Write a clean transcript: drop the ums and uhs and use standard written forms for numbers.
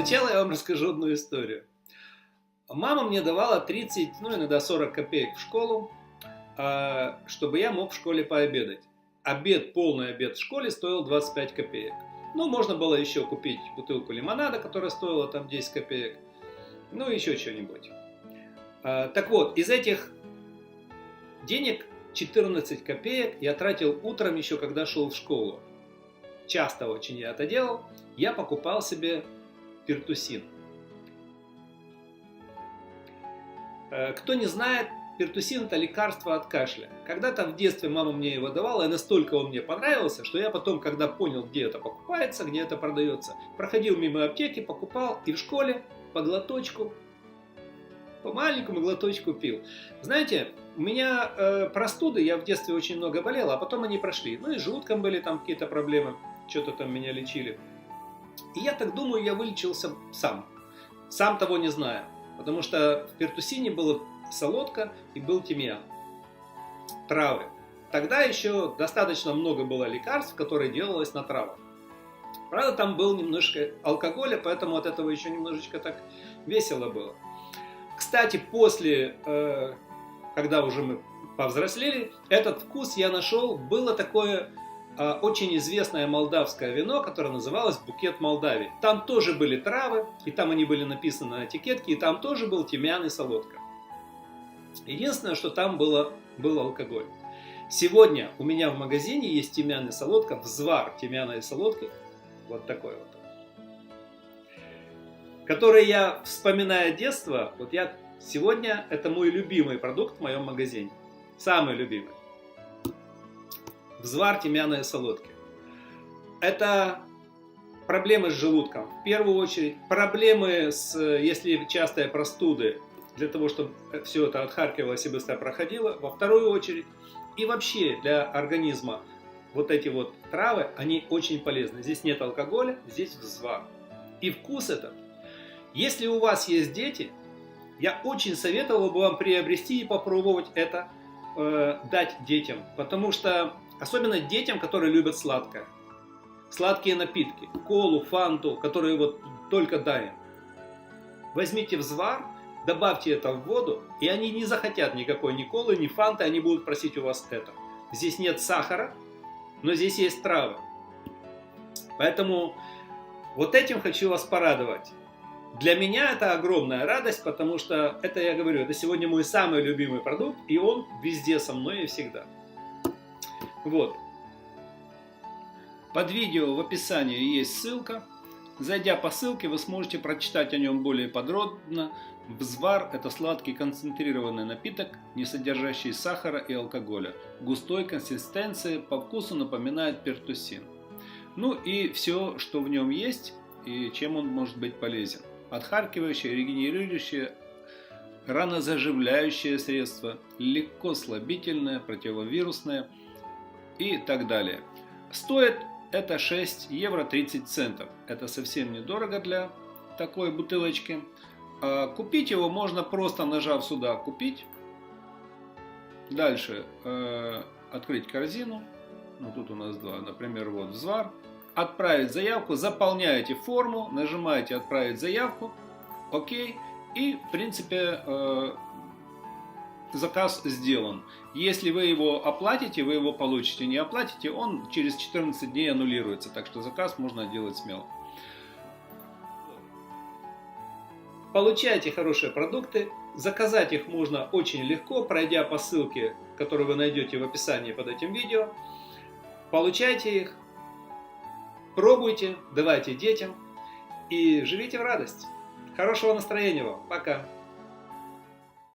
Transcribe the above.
Сначала я вам расскажу одну историю. Мама мне давала 30, ну иногда 40 копеек в школу, чтобы я мог в школе пообедать. Полный обед в школе стоил 25 копеек. Ну, можно было еще купить бутылку лимонада, которая стоила там 10 копеек. Ну, еще что-нибудь. Так вот, из этих денег 14 копеек я тратил утром еще, когда шел в школу. Часто очень я это делал. Я покупал себе пертусин. Кто не знает, пертусин — это лекарство от кашля. Когда-то в детстве мама мне его давала, и настолько он мне понравился, что я потом, когда понял, где это покупается, где это продается, проходил мимо аптеки, покупал и в школе по глоточку, по маленькому глоточку пил. Знаете, у меня простуды, я в детстве очень много болел, а потом они прошли. Ну и с желудком были там какие-то проблемы, что-то там меня лечили. И я так думаю, я вылечился сам того не зная. Потому что в пертусине была солодка и был тимьян, травы. Тогда еще достаточно много было лекарств, которые делалось на травах. Правда, там был немножко алкоголя, поэтому от этого еще немножечко так весело было. Кстати, после, когда уже мы повзрослели, этот вкус я нашел. Было такое очень известное молдавское вино, которое называлось «Букет Молдавии». Там тоже были травы, и там они были написаны на этикетке, и там тоже был тимьян и солодка. Единственное, что там был алкоголь. Сегодня у меня в магазине есть тимьян и солодка, взвар тимьяна и солодки, вот такой вот, который я, вспоминая детство, сегодня это мой любимый продукт в моем магазине, самый любимый. Взвар тимьяна и солодки. Это проблемы с желудком. В первую очередь, проблемы если частые простуды, для того, чтобы все это отхаркивалось и быстро проходило. Во вторую очередь, и вообще для организма вот эти вот травы, они очень полезны. Здесь нет алкоголя, здесь взвар. И вкус этот. Если у вас есть дети, я очень советовал бы вам приобрести и попробовать это дать детям. Потому что особенно детям, которые любят сладкое. Сладкие напитки. Колу, фанту, которые вот только дай. Возьмите взвар, добавьте это в воду, и они не захотят никакой ни колы, ни фанты, они будут просить у вас это. Здесь нет сахара, но здесь есть травы. Поэтому вот этим хочу вас порадовать. Для меня это огромная радость, потому что это, я говорю, это сегодня мой самый любимый продукт, и он везде со мной и всегда. Вот. Под видео в описании есть ссылка. Зайдя по ссылке, вы сможете прочитать о нем более подробно. Взвар – это сладкий концентрированный напиток, не содержащий сахара и алкоголя. Густой консистенции, по вкусу напоминает пертусин. Ну и все, что в нем есть и чем он может быть полезен. Отхаркивающее, регенерирующее, ранозаживляющее средство, легко слабительное, противовирусное и так далее. Стоит это 6 евро 30 центов. Это совсем недорого для такой бутылочки. Купить его можно просто нажав сюда «Купить». Дальше открыть корзину. Ну, тут у нас два. Например, вот взвар. Отправить заявку. Заполняете форму. Нажимаете «Отправить заявку». Окей. И, в принципе, заказ сделан. Если вы его оплатите, вы его получите. Не оплатите, он через 14 дней аннулируется. Так что заказ можно делать смело. Получайте хорошие продукты. Заказать их можно очень легко, пройдя по ссылке, которую вы найдете в описании под этим видео. Получайте их, пробуйте, давайте детям и живите в радость. Хорошего настроения вам. Пока.